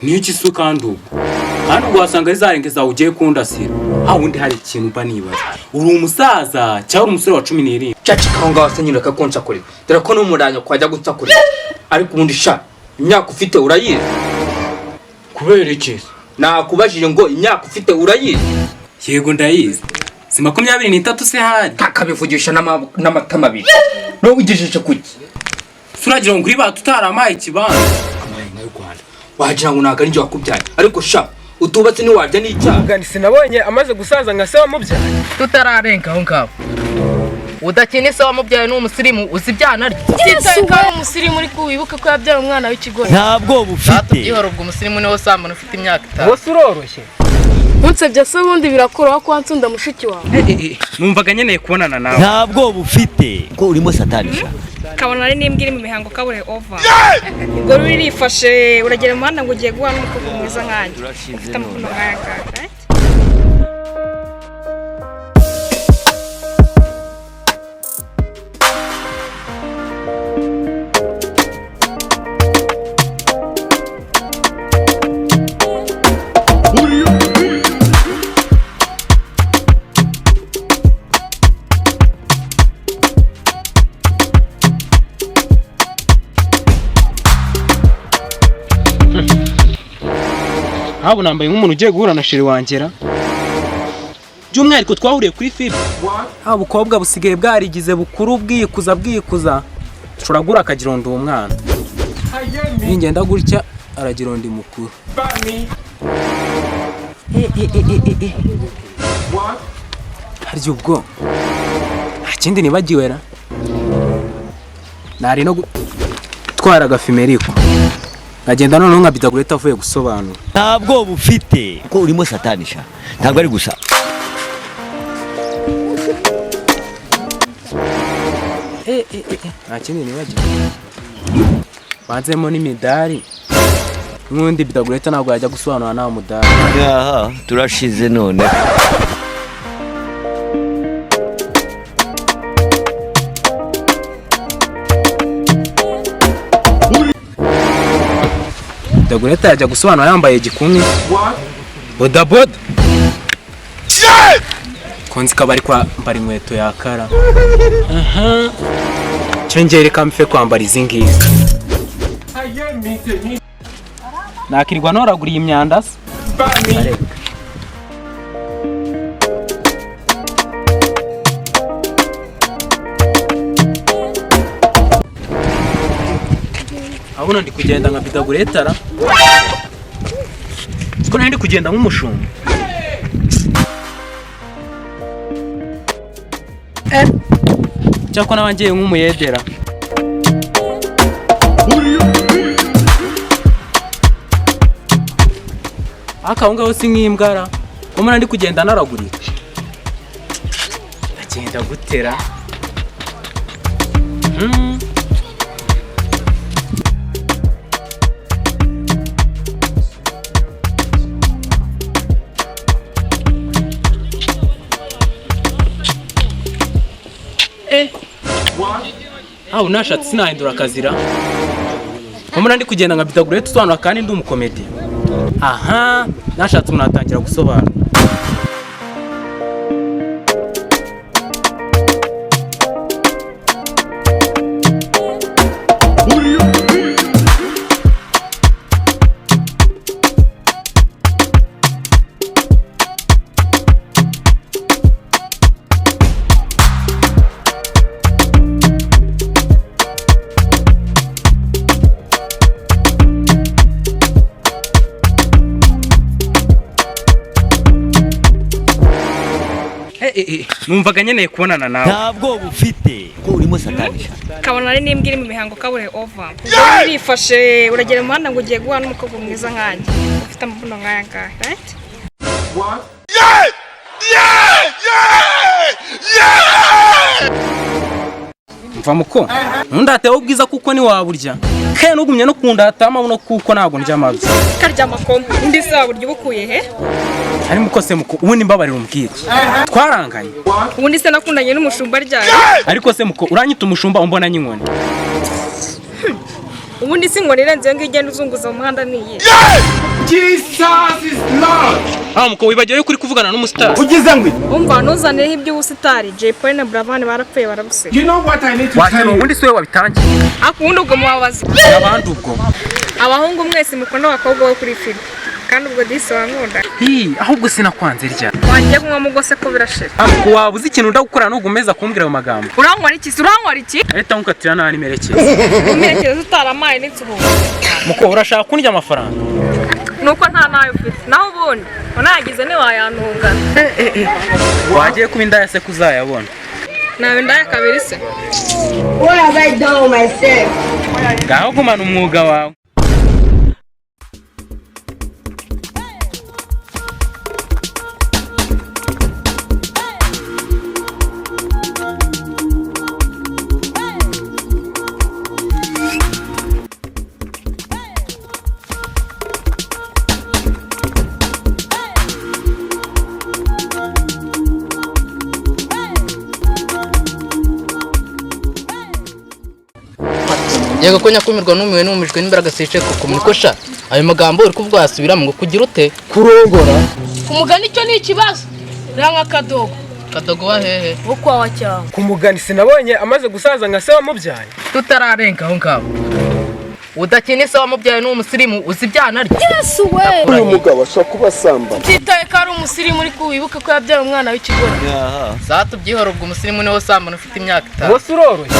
Niki se kandi ubwo kandi ubwo wasanga zarengeza ugiye kundasira wundi hari ikintu mba nibaza uri umusaza cyangwa umusore wa 17 cacika ngo wasenyura kakonca kuri dore ko n'umuranyo kwajya gutsa kuri ariko ubundi sha imyaka ufite urayizi kubera iki nakubajije ngo imyaka ufite urayizi yego ndayizi si 23 se hari kakabivugisha n'amatama abiri no wigejeje kuki suragira ngo kuri batutaramaye ikibanza amayenga y'u Rwanda wagira ngo naga nje wakubyaye ariko sha utubatse ni warya n'icyaha ngani sinabonye amaze gusaza nka se wamubyaye tutararenga aho ngaho udakine se wamubyaye n'umusirimu uzi byana rye sitaye ko umusirimu uri kuwibuka ko yabyara umwana w'ikigori ntabwo bufite ihoro ubwo umusirimu niwe samana ufite imyaka 5 bose uroroshye unsebye se bundi birakora ko ansunda mushiki wawe numvaga nyeneye kubonana nawe ntabwo bufite ko urimo satanisha kabona ari nimbwa iri mu mihango kabure over ngo rurifashe uragera mu handa ngo ugiye guhana umukobwa mwiza nkanjye ufite amavuno nkaya right habo nambaye nk'umuntu ugiye guhura na sheri wangera by'umwihariko twahuriye kuri FIB abukobwa busigaye bwarigize bukuru bwikuza turagura akagirondo umwana ngenda gutya aragirondo mukuru haryo ubwo ikindi nibagiwe ra nari no gutwara agafimeriko agenda none nkabidagureta avuye gusobanura ntabwo bufite ko urimo satanisha ntabwo ari gusa nta kindi nibagiwe banzemo n'imidari n'undi bidagureta ntabwo yajya gusobanura nta mudari aha turashize none bidagureta yajya gusobanura yambaye igikumi bodaboda konzi kabari kwambara inkweto yakara cyongere kamfe kwambara izi ngizi nakirirwa noraguriye imyanda se abona ndi kugenda nka bidaguretara ko ndi kugenda nk'umushumba cyako nabangiye nk'umuyedera akaho ngaho si nk'imbwara umwana ndi kugenda naragurika agenda gutera unashatse sinahindura akazira umwana ndi kugenda nka bitagurete usobanura kandi ndi umukomedi aha nashatse umuntu atangira gusobanura numvaga nyeneye kubonana nawe ntabwo bufite ko urimo satanisha kabona ari nimbwa iri mu mihango kabure over ngo rifashe uragera mu handa ngo ugiye guhana umukobwa mwiza nkanjye ufite amavuno nkaya right mva muko ntundateho ubwiza kuko ni waburya kandi nugumye no kundatama no kuko ntabwo ndya amabyi karya makoma undi se waburya ubukuye he ari mukose muko ubundi mbabarira umbwire twaranganye ubundi se nakundanye n'umushumba ryari ariko se muko uranyita umushumba umbona nyinkoni ubundi si ngo nirenze ngo igenda uzunguza mu muhanda niye Muko wibagiwe kuri kuvugana n'umusitari. ugize ngwi umva ntuzanireho iby'ubusitari Jay Polly na Buravan barapfuye barabuseka. Wajyana ubundi siwe wabitangiye. Akundi ubwo mubabaza Abandi ubwo. abahungu mwese mukunda abakobwa bo kuri film kandi ubwo disi wankunda Ahubwo sinakwanze rya. wagiye kunywa mugose ko birashira. Muko wabuze ikintu ndagukora n'ugumeza kumbwira ayo magambo. urankora iki Leta nkukatira nta nimerekeza. umerekeza utaramaye n'itsuhuye Muko urashaka kundya amafaranga. nuko nta nayo ufite naho ubundi unayagize ntiwayantungana. Wagiye kuba indaya se kuzayabona. nawe ndaya kabiri se Ngaho gumana umwuga wawe. yego ko nyakumirwa n'umiwe n'umujwe n'imbaraga sice kuko mukosha ayo magambo uri kuvuga yasubiramo ngo kugira ute kurongora ku mugani icyo ni ikibazo ranga kadogo kadogo wa hehe wo kwawa cyangwa ku mugani sinabonye amaze gusaza nka se wamubyaye. tutararenga aho ngaho udakina se wamubyaye n'umusirimu uzi ibyana rye yesu we uyu mugabo ashobora kuba asamba utitaye ko ari umusirimu uri kuwibuke ko yabyaye umwana w'ikigore saa tubyihora ubwo umusirimu niwe usambana ufite imyaka 5 bose uroroshye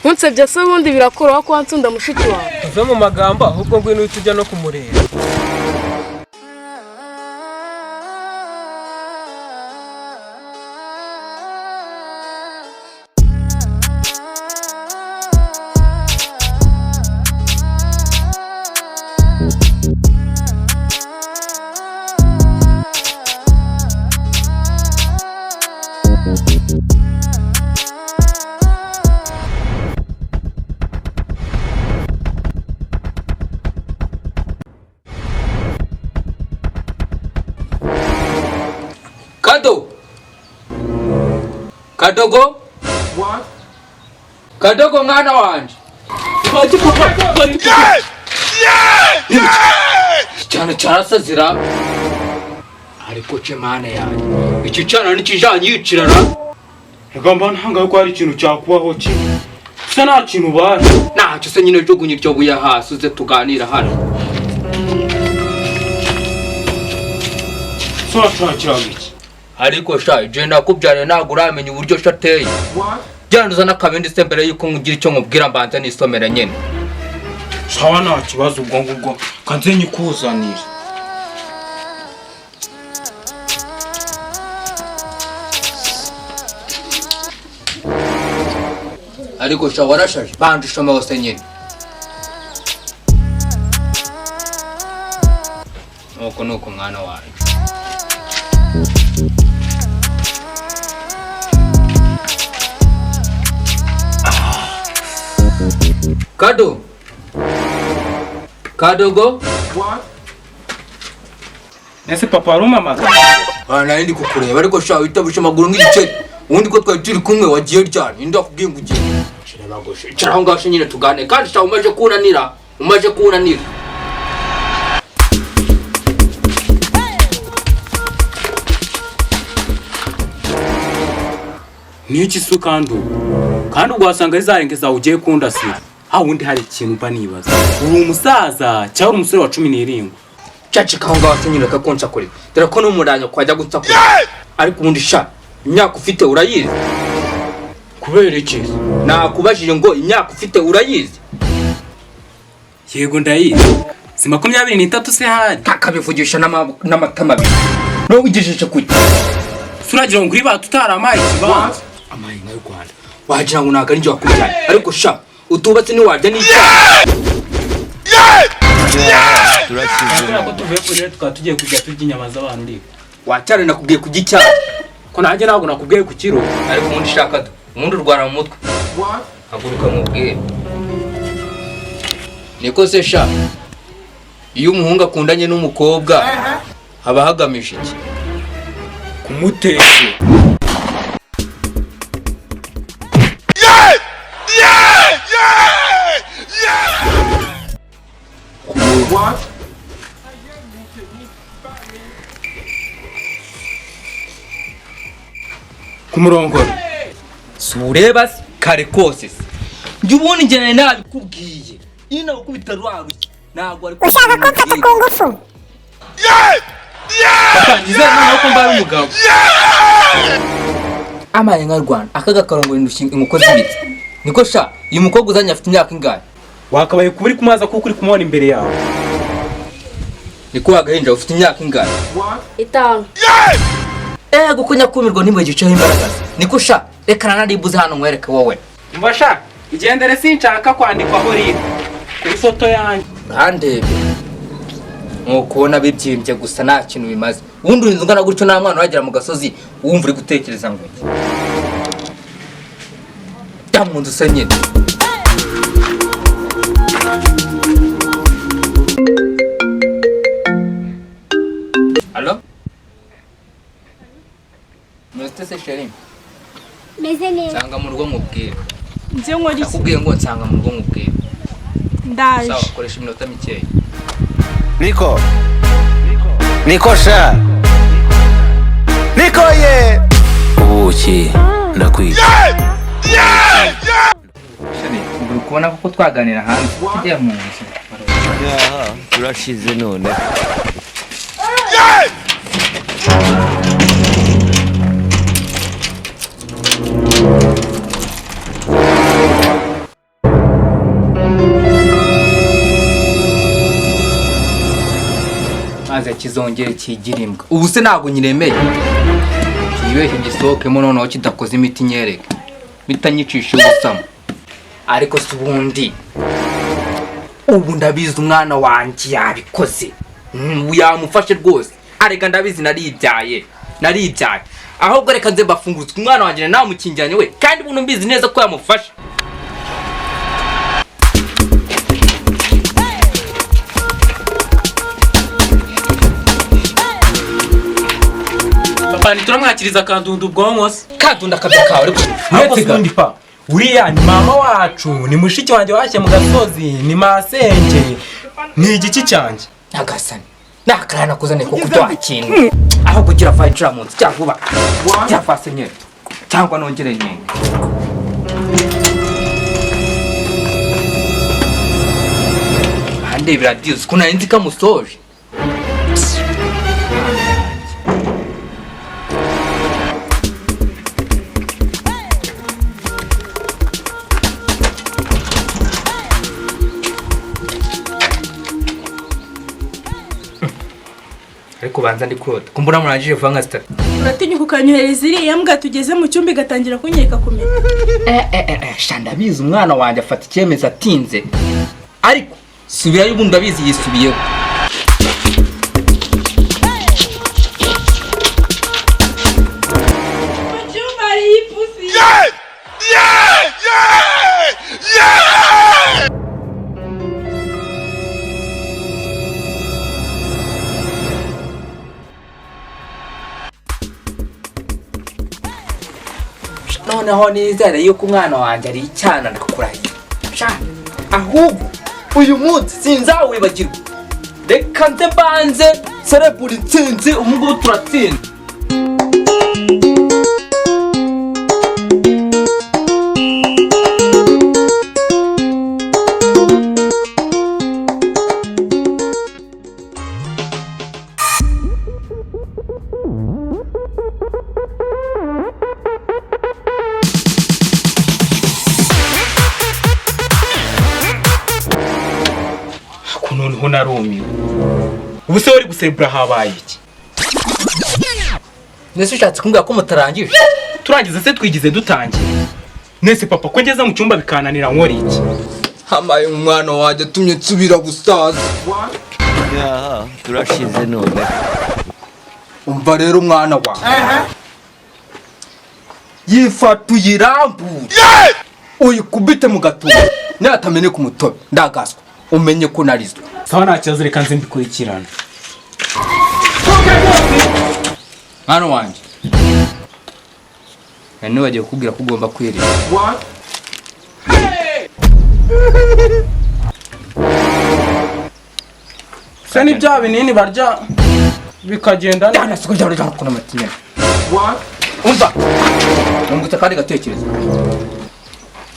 ntunsebye se ubundi birakoroha ko wansunda mushiki wawe uve mu magambo ahubwo ngwino uhita ujya no kumureba. Kadogo? What? Kadogo mwana wanje. Cyane cyarasazira. Ariko cemane yanjye. Iki cyana nikijanye yicirana. Egamba ntanga ko hari ikintu cyakubaho ki. Se nta kintu baje. Ntacyo se nyine jogunye iryo buya hasi uze tuganira hano. So cyakiraga iki. Ariko sha je nakubyane ntago uramenya uburyo shateye. Byanduza n'akabindi se mbere yuko nkugira icyo nkubwira mbanza nisomera nyene. Shawa nta kibazo ubwo ngubwo kanze nyikuzanira. Ariko sha warashaje banje shoma hose nyene. Nuko mwana wawe. Kadogo? What? Ese papa arumamaga? Nari ndi kukureba ariko sha witabusha amaguru nk'igiceri. Ubundi ko twari turi kumwe wagiye ryane ndakubwiye ngo ugiye. Shirabagoshe. Cyaraho ngashe nyine tugane kandi sha umaje kunanira. Niki su kandi ugwasanga izarengeza ugiye kundasira. Wundi hari ikintu mba nibaza. Uri umusaza cyangwa umusore wa 17? Cacika aho ngaho nyine kakonca kuri. Dore ko n'umuranyo kwajya gutsakura. Ariko ubundi sha imyaka ufite urayizi. Kubera iki? Nakubajije ngo imyaka ufite urayizi. Yego ndayizi. Si 23 se hari. Kakabivugisha n'amatama abiri. No wigejeje kujya. Suragira ngo uri batutaramaye ikibanza. Amayi y'u Rwanda. Wagira ngo naga njye wakubyanye. Ariko sha utubatse ni warya n'icyaha. Turashimira ko tuvuye kuri rero tugiye kujya turya inyama z'abantu ndi. Wacyane nakubwiye kujya icyaha. Ko nanjye ntabwo nakubwiye ku kiro. Ariko umuntu shaka umuntu urwara mu mutwe. Haguruka mubwiye. Niko se sha. Iyo umuhungu akundanye n'umukobwa haba hagamije iki? Kumutesha. kumurongora. Sureba kare kose se. Njye ubona njye nabikubwiye. Ina ukubita rwarushye. Ntabwo ari ushaka ko mfata ku ngufu. Batangiza none ko mbaye umugabo. Amaye nka Rwanda akaga karongo indushinga inkoko zibitse. Niko sha uyu mukobwa uzanye afite imyaka ingahe? Wakabaye kuburi kumaza kuko uri kumubona imbere yawe. Niko wagahinja ufite imyaka ingahe? 5. Gukunya kumirwa ntimugiceho imbaraga. Niko sha rekana naribuze hano nkwereke wowe. Umva sha igendere sinshaka kwandikwaho riri kuri foto yanjye. Handebe. Nkubona bibyimbye gusa nta kintu bimaze. Wundi urinze ungana gutyo nta mwana wagera mu gasozi wumva uri gutekereza ngo iki. Damundu senyine. Allo? Mr. Sesheri. Meze neza. Nsanga mu rugo mubwira. Nze nkora iki? Nakubwiye ngo nsanga mu rugo mubwira. Ndaje. Sawa, koresha iminota mikeya. Niko sha. Niko ye. Ubuki ndakwiga. Shani, uri kubona ko twaganira hanze tujya mu nzu. Turashize none. Maze kizongere kigirimbwa. Ubu se ntago nyiremeye. Kibeshye gisohokemo noneho kidakoze imiti nyereke. Mitanyicisha ubusamo. Ariko si ubundi. Ubu ndabizi umwana wanjye yabikoze. Yamufashe rwose. Arega ndabizi naribyaye. Ahubwo reka nze bafungurutse umwana wanjye namukingiranye we kandi buntu mbizi neza ko yamufashe. Papa nituramwakiriza kandundu ubwonko se. Kandunda kabya kawe ariko Mwetse pa. Uriya ni mama wacu, ni mushiki wanjye washye mu gasozi, ni masenge. Ni igiki cyanjye. Nagasani. Nakarana kuzane ko kutwakintu. Aho kugira fayinjira mu nzu cyangwa cyafase nye. Cyangwa nongere nye. Hande biradius kuna inzi kamusoje. Ariko banza ndi kurota. Kumbura murangije vuba nka sitatu. Uratinyuka ukanyohereza iriya mbwa tugeze mu cyumba igatangira kunyereka kumenya. Shanda bizi umwana wanjye afata icyemezo atinze. Ariko subirayo ubundi abizi yisubiyeho. Noneho nizere yuko umwana wanjye ari icyana ndakurahiye. Ahubwo uyu munsi sinzawibagirwa. Reka nze banze serebura intsinzi umugubu turatsinda. Noneho narumiwe. Ubu se wari guserebura habaye iki? Nese ushatse kumbwira ko mutarangije? Turangiza se twigize dutangiye. Nese papa ko ngeze mu cyumba bikananira nkora iki? Hamaye umwana wanjye atumye nsubira gusaza. Turashize none. Umva rero umwana wawe. Yifata uyirambure. Uyikubite mu gatuza. Natamene ku mutobe ndagaswa. Umenye ko narizwe. Sawa nta kibazo reka nze mbikurikirana. Mwana wanjye. Nani wagiye kukubwira ko ugomba kwirinda. Se ni bya binini barya bikagenda Dana siko cyaro cyaro kuna matinya. umva nungutse kandi gatekerezo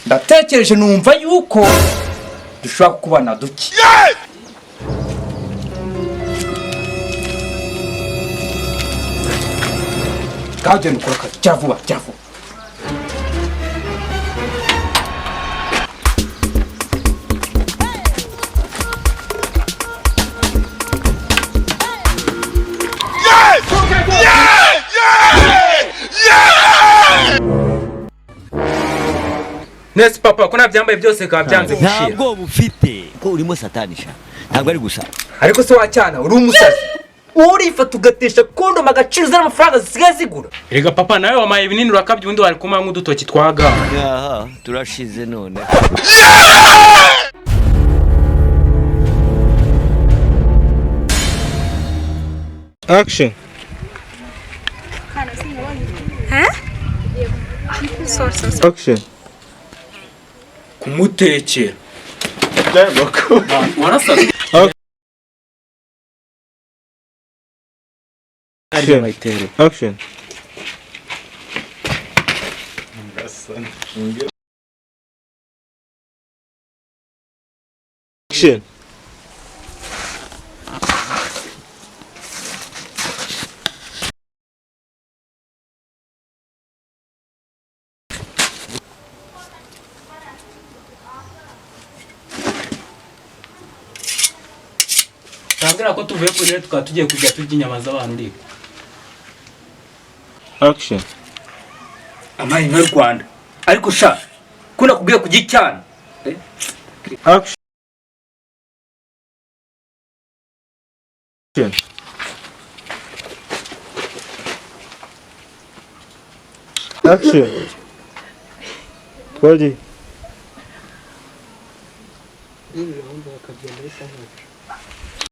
ndatekereje numva yuko dushobora kubana duki kagenda ukora akazi cya vuba Nese papa ko nabyambaye byose ka byanze gushira. ntabwo bufite ko urimo satanisha ntabwo ari gusa ariko se wacyana uri umusazi urifata ugatesha kondoma agaciro z'amafaranga zisigaye zigura. Erega papa nawe wamaye ibinini urakabye ubundi wari kumanywa udutoki twaga. aha turashize none Action. Action. Kumutekera. Ndabako. Warasaze. Action. Action. Tangira ko tuvuye kuri rero tukaba tugiye kujya turya inyama z'abantu uri. Action. Amayi n'u Rwanda ariko sha kuna kubwiye kujya cyane. Action. Action. Twagiye.